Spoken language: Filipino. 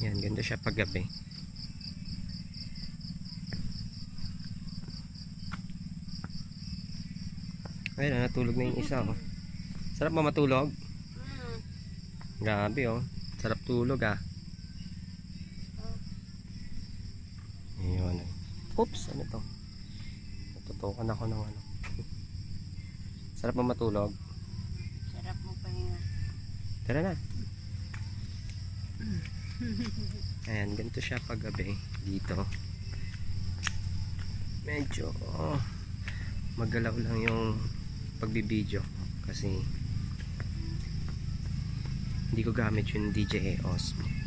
Yan, ganda siya paggabi. Ayun, natulog na yung isa, oh. Sarap ba matulog? Grabe, oh. Sarap tulog, ah. Ayun. Oops, ano to? Natutukan ako ng ano. Sarap ba matulog? Sarap mo pahinga. Tara na. Ayan, ganito siya paggabi dito. Medyo magalaw lang yung pagbibideo kasi hindi ko gamit yung DJI Osmo.